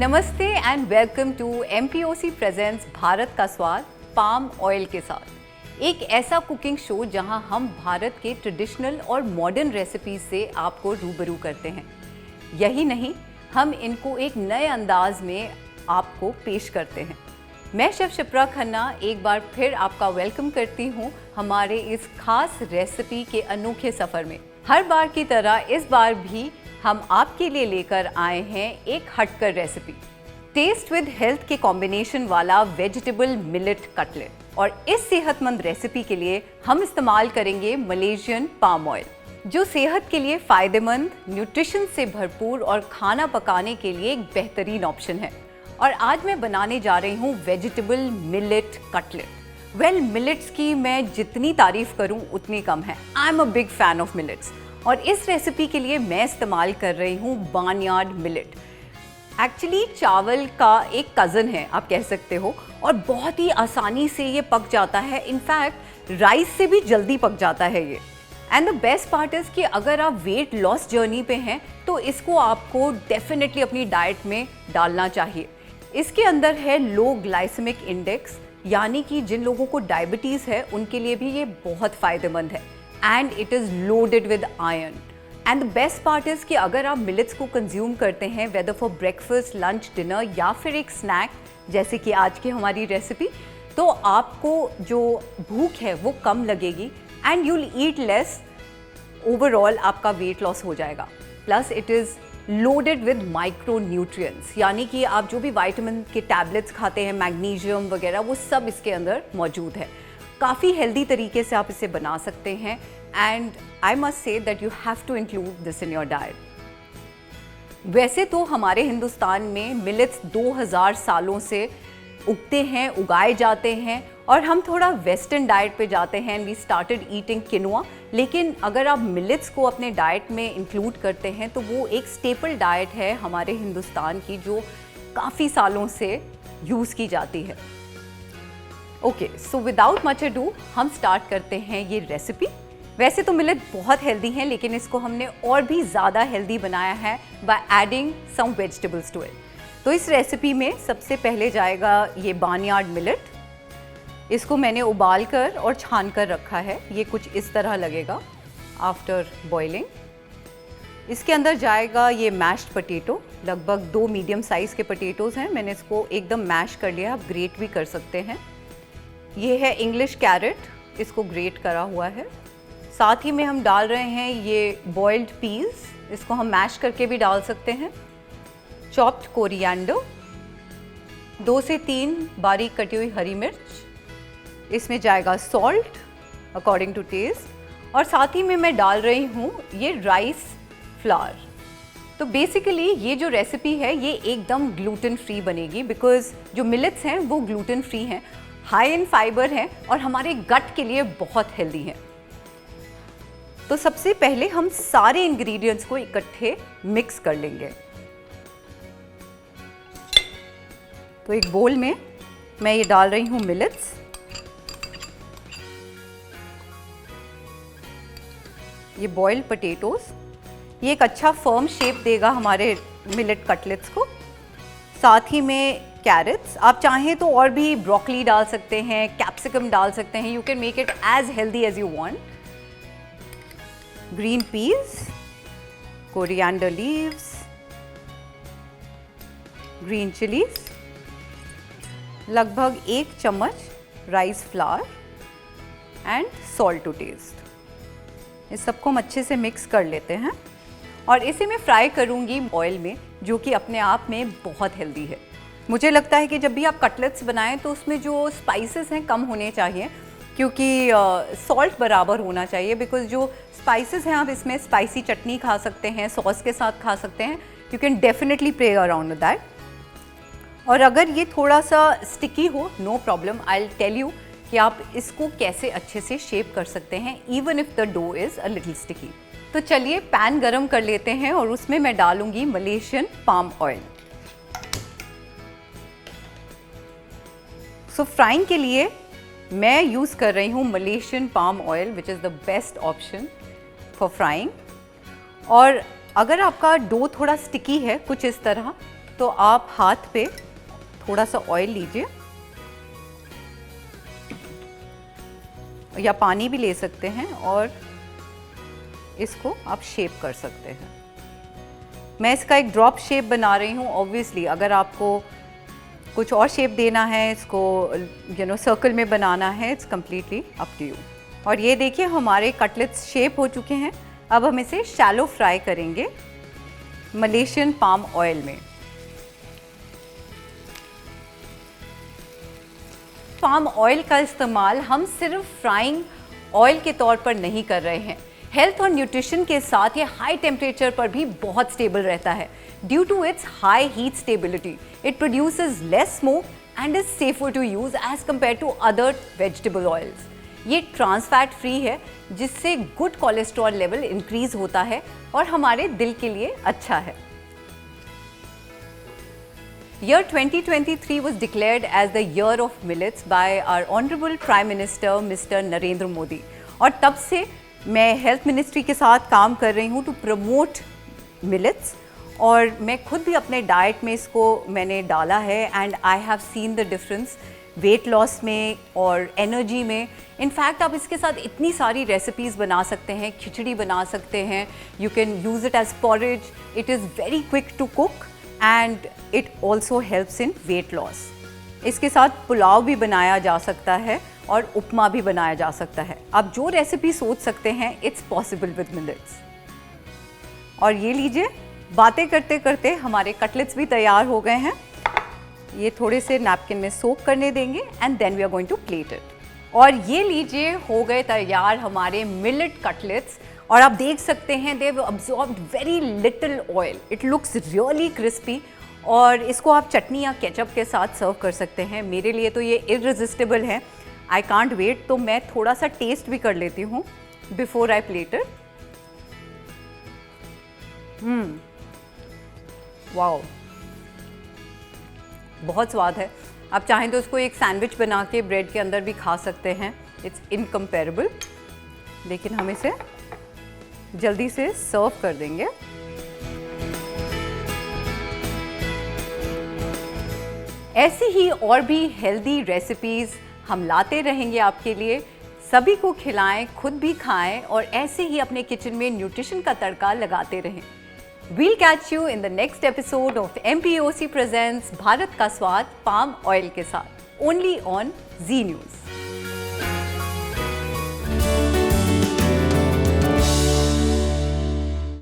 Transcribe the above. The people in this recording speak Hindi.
नमस्ते and welcome to MPOC presents Bharat का स्वाद पाम ऑयल के साथ। एक ऐसा कुकिंग शो जहां हम भारत के ट्रेडिशनल और मॉडर्न रेसिपीज से आपको रूबरू करते हैं। यही नहीं, हम इनको एक नए अंदाज में आपको पेश करते हैं। मैं शेफ शिप्रा खन्ना एक बार फिर आपका वेलकम करती हूं हमारे इस खास रेसिपी के अनोखे सफ़र में। हर बार की तरह इस बार भी हम आपके लिए लेकर आए हैं एक हटकर रेसिपी, टेस्ट विद हेल्थ के कॉम्बिनेशन वाला वेजिटेबल मिलेट कटलेट। और इस सेहतमंद रेसिपी के लिए हम इस्तेमाल करेंगे मलेशियन पाम ऑयल, जो सेहत के लिए फ़ायदेमंद, न्यूट्रिशन से भरपूर और खाना पकाने के लिए एक बेहतरीन ऑप्शन है। और आज मैं बनाने जा रही हूँ वेजिटेबल मिलेट कटलेट। मिलेट्स की मैं जितनी तारीफ़ करूँ उतनी कम है। I am a big fan of millets और इस रेसिपी के लिए मैं इस्तेमाल कर रही हूँ बार्नयार्ड मिलेट। एक्चुअली चावल का एक कज़न है आप कह सकते हो, और बहुत ही आसानी से ये पक जाता है। इनफैक्ट राइस से भी जल्दी पक जाता है ये। And the best part is कि अगर आप वेट लॉस जर्नी पे हैं तो इसको आपको डेफिनेटली अपनी डाइट में डालना चाहिए। इसके अंदर है लो ग्लाइसेमिक इंडेक्स, यानी कि जिन लोगों को डायबिटीज़ है उनके लिए भी ये बहुत फ़ायदेमंद है। And it is loaded with iron. And the best part is कि अगर आप मिलेट्स को कंज्यूम करते हैं whether for breakfast, lunch, dinner या फिर एक स्नैक जैसे कि आज की हमारी रेसिपी, तो आपको जो भूख है वो कम लगेगी and you will eat less. Overall आपका वेट लॉस हो जाएगा। Plus it is loaded with micro nutrients, यानी कि आप जो भी विटामिन के टैबलेट्स खाते हैं, मैग्नीशियम वगैरह, वो सब इसके अंदर मौजूद है। काफ़ी हेल्दी तरीके से आप इसे बना सकते हैं and I must say that you have to include this in your diet. वैसे तो हमारे हिंदुस्तान में मिलेट्स 2000 सालों से उगते हैं, उगाए जाते हैं, और हम थोड़ा वेस्टर्न डाइट पे जाते हैं एंड वी स्टार्टेड ईटिंग किनुआ। लेकिन अगर आप मिलेट्स को अपने डाइट में इंक्लूड करते हैं तो वो एक स्टेपल डाइट है हमारे हिंदुस्तान की, जो काफ़ी सालों से यूज़ की जाती है। Okay, so without much ado हम स्टार्ट करते हैं ये रेसिपी। वैसे तो मिलेट बहुत हेल्दी हैं, लेकिन इसको हमने और भी ज़्यादा हेल्दी बनाया है by adding some vegetables to it. तो इस रेसिपी में सबसे पहले जाएगा ये बार्नयार्ड मिलेट। इसको मैंने उबाल कर और छान कर रखा है। ये कुछ इस तरह लगेगा आफ्टर बॉइलिंग। इसके अंदर जाएगा ये मैश्ड पोटैटो, लगभग 2 मीडियम साइज़ के पोटैटोज़ हैं। मैंने इसको एकदम मैश कर लिया, आप ग्रेट भी कर सकते हैं। ये है इंग्लिश कैरेट, इसको ग्रेट करा हुआ है। साथ ही में हम डाल रहे हैं ये बॉइल्ड पीस, इसको हम मैश करके भी डाल सकते हैं। चॉप्ड कोरिएंडर, 2 से 3 बारीक कटी हुई हरी मिर्च। इसमें जाएगा सॉल्ट अकॉर्डिंग टू टेस्ट, और साथ ही में मैं डाल रही हूँ ये राइस फ्लावर। तो बेसिकली ये जो रेसिपी है ये एकदम ग्लूटेन फ्री बनेगी, बिकॉज जो मिलेट्स हैं वो ग्लूटेन फ्री हैं, हाई इन फाइबर हैं और हमारे गट के लिए बहुत हेल्दी हैं। तो सबसे पहले हम सारे इंग्रेडिएंट्स को इकट्ठे मिक्स कर लेंगे। तो एक बोल में मैं ये डाल रही हूँ मिलेट्स। ये बॉइल्ड पोटैटोज, ये एक अच्छा फर्म शेप देगा हमारे मिलेट कटलेट्स को। साथ ही में कैरेट्स, आप चाहें तो और भी ब्रोकली डाल सकते हैं, कैप्सिकम डाल सकते हैं। You can make it as healthy as you want. Green peas, coriander leaves, green chillies, लगभग 1 चम्मच rice flour and salt to taste. इस सबको हम अच्छे से मिक्स कर लेते हैं और इसे मैं फ्राई करूंगी ऑयल में, जो कि अपने आप में बहुत हेल्दी है। मुझे लगता है कि जब भी आप कटलेट्स बनाएं तो उसमें जो स्पाइसेस हैं कम होने चाहिए, क्योंकि सॉल्ट बराबर होना चाहिए। बिकॉज जो स्पाइसेस हैं, आप इसमें स्पाइसी चटनी खा सकते हैं, सॉस के साथ खा सकते हैं। You can definitely play around with that. और अगर ये थोड़ा सा स्टिकी हो, no problem, I will tell you कि आप इसको कैसे अच्छे से शेप कर सकते हैं, even if the dough is a little sticky. तो चलिए पैन गरम कर लेते हैं और उसमें मैं डालूंगी मलेशियन पाम ऑयल। सो फ्राइंग के लिए मैं यूज़ कर रही हूँ Malaysian palm oil, which is the best option for frying. और अगर आपका डो थोड़ा स्टिकी है कुछ इस तरह, तो आप हाथ पे थोड़ा सा ऑयल लीजिए या पानी भी ले सकते हैं और इसको आप शेप कर सकते हैं। मैं इसका एक ड्रॉप शेप बना रही हूँ। ऑब्वियसली अगर आपको कुछ और शेप देना है, इसको सर्कल में बनाना है, it's completely up to you. और ये देखिए हमारे कटलेट्स शेप हो चुके हैं। अब हम इसे शैलो फ्राई करेंगे मलेशियन पाम ऑयल में। पाम ऑयल का इस्तेमाल हम सिर्फ फ्राइंग ऑयल के तौर पर नहीं कर रहे हैं, हेल्थ और न्यूट्रिशन के साथ ये हाई टेम्परेचर पर भी बहुत स्टेबल रहता है। Due to its high heat stability it produces less smoke and is safer to use as compare to other vegetable oils. ये ट्रांस फैट फ्री है जिससे गुड कोलेस्ट्रॉल लेवल इंक्रीज होता है और हमारे दिल के लिए अच्छा है। Year 2023 was declared as the year of millets by our Honorable Prime Minister Mr. Narendra Modi और तब से मैं हेल्थ मिनिस्ट्री के साथ काम कर रही हूँ टू प्रमोट मिलेट्स और मैं खुद भी अपने डाइट में इसको मैंने डाला है and I have seen the difference weight loss में और एनर्जी में। इनफैक्ट आप इसके साथ इतनी सारी रेसिपीज़ बना सकते हैं, खिचड़ी बना सकते हैं, you can use it as porridge, it is very quick to cook and it also helps in weight loss. इसके साथ पुलाव भी बनाया जा सकता है और उपमा भी बनाया जा सकता है। आप जो रेसिपी सोच सकते हैं इट्स पॉसिबल विद मिलेट्स। और ये लीजिए, बातें करते करते हमारे कटलेट्स भी तैयार हो गए हैं। ये थोड़े से नैपकिन में सोक करने देंगे and then we are going to plate it. और ये लीजिए हो गए तैयार हमारे मिलेट कटलेट्स और आप देख सकते हैं they have absorbed very little oil, it looks really crispy और इसको आप चटनी या केचप के साथ सर्व कर सकते हैं। मेरे लिए तो ये इररेजिस्टिबल है, आई कांट वेट, तो मैं थोड़ा सा टेस्ट भी कर लेती हूँ before I plate it. Wow, बहुत स्वाद है। आप चाहें तो इसको एक सैंडविच बना के ब्रेड के अंदर भी खा सकते हैं, इट्स इनकम्पेरेबल। लेकिन हम इसे जल्दी से सर्व कर देंगे। ऐसी ही और भी हेल्दी रेसिपीज़ हम लाते रहेंगे आपके लिए। सभी को खिलाएं, खुद भी खाएं और ऐसे ही अपने किचन में न्यूट्रिशन का तड़का लगाते रहें। We'll catch you in the next episode of MPOC presents Bharat का स्वाद पाम ऑयल के साथ, only on Zee News।